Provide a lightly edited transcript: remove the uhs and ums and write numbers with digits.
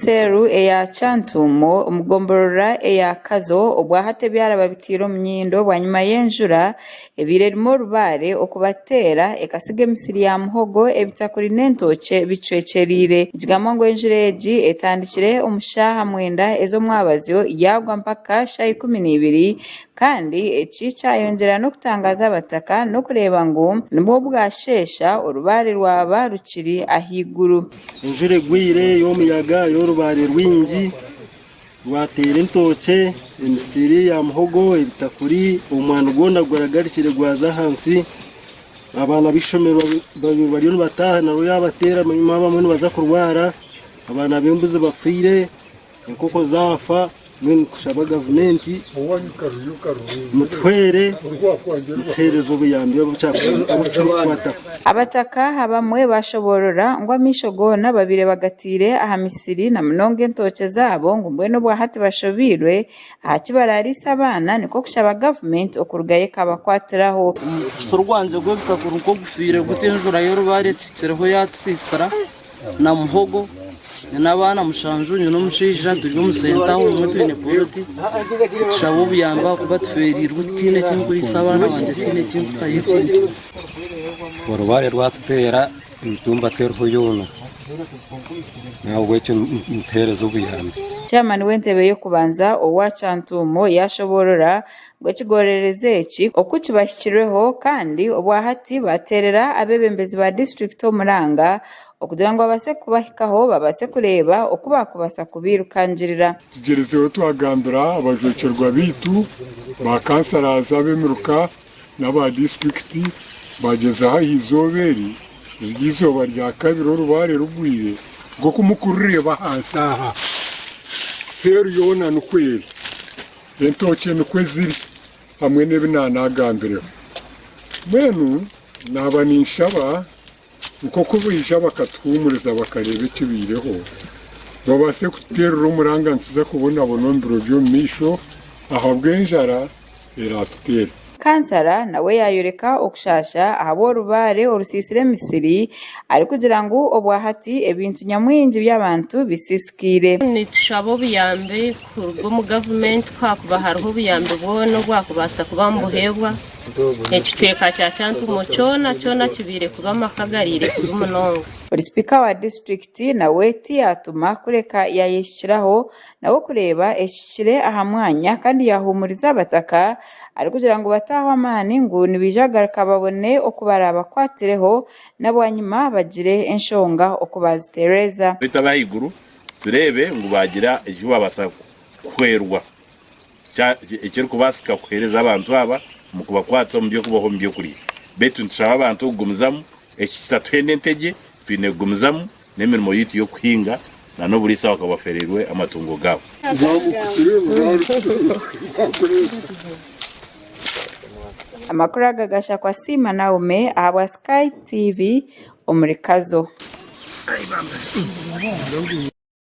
Seru eya Chantumo umugomborora eya Kazo obwahate byaraba bitiro mnyindo bwanyuma yenjura ebirerimo rubare okubatera ekasige misiri ya muhogo ebitakuri nentoche bicwecerire ikigamongo enjureji etandikire umushaha mwenda ezo mwabazyo yagwa mpaka sha 12 kandi echicha yongera no kutangaza abataka no kureba ngo nibwo bwashesha urubare rwaba rukiri ahiguru injure gwire yo muyaga yo rubare rwingi rwatera intoke emisiri ya muhogo ibitakuri umwana ugona gwaragarikire gwaza hansi abana bishomero bari bataha naro yabatera nyuma bamwe baza kurwara abana bimbuze bafire inkoko zafa mwe kushaba government mutwere muterezo buyambi abataka habamwe bashoborora ngo amishogo babire bagatire aha misiri na mnonge ntoke zabo ngo mbweno bwahati bashobirwe ahakibararisa abana niko kushaba government okurugaye kabakwatiraho surwanje gwe bitakuru ko gufire gutenjura yo rubare tsereho yatsisara na muhogo n'abana mushanjunyu no mushija turi musentaho umutwe politi shabo biyamba kubatferirwa tine cyangwa isabana banje tine cyangwa yiki warubare rwatera imitumba terho yona nawe cyo muterezo buyambi Chairman w'entebe yo kubanza owa Chantumo yashoborora ngo kigorereze iki okukibashyikireho kandi obwahati baterera abebembezi ba district omuranga okugira ngo abase kubahikaho babase kureba okubakubasa kubirukanjirira tugerezeho twagambira abajocerwa bitu ba kansaraza bemiruka n'aba district bageze aho izoberi izuba rya kabiri urubare rugwire ngo kumukurureba hansaha Seru yona nukweri entoke nukweziri hamwe n'ebinanagambireho mwenu nabanishaba nko kubisha bakatwumuriza bakareba ikibireho babase kuterura umuranga ntuza kubona bonombiro byo misho ahabwenjara eratutera Kansara nawe yayoreka okushasha ahabo rubare orusisire misiri ari kugira ngo obwahati ebintu nyamwingi by'abantu bisisikire nitushabo biyambe kurwo mu government kwakuba hariho biyambe bono gwakubasa kubambuhebwa ekitweka cya Chantumo cyona kibire kuba makagarire kurumunongo Speaker wa district nawe tiyatuma kureka yayishiraho nawo kureba eshikire ahamwanya kandi yahumuriza abataka ari kugira ngo bataho amani ngo nibijagaruka babone okubaraba kwatireho nabwanyuma bagire enshonga okubazitereza bitabahiguru turebe ngo bagira icyo babasa kwerwa icyo kubasika kuhereza abantu aba mu kubakwatsa mu byo kubaho mu byo kuri betu nshaba abantu gumizamu ekisatwende ntege binegumizamu nemirimo yitu yo kuhinga na no buri sawa kabafererwe amatungo gabo amakuru agagasha kwa Sima Naume ahabwa Sky TV omurikazo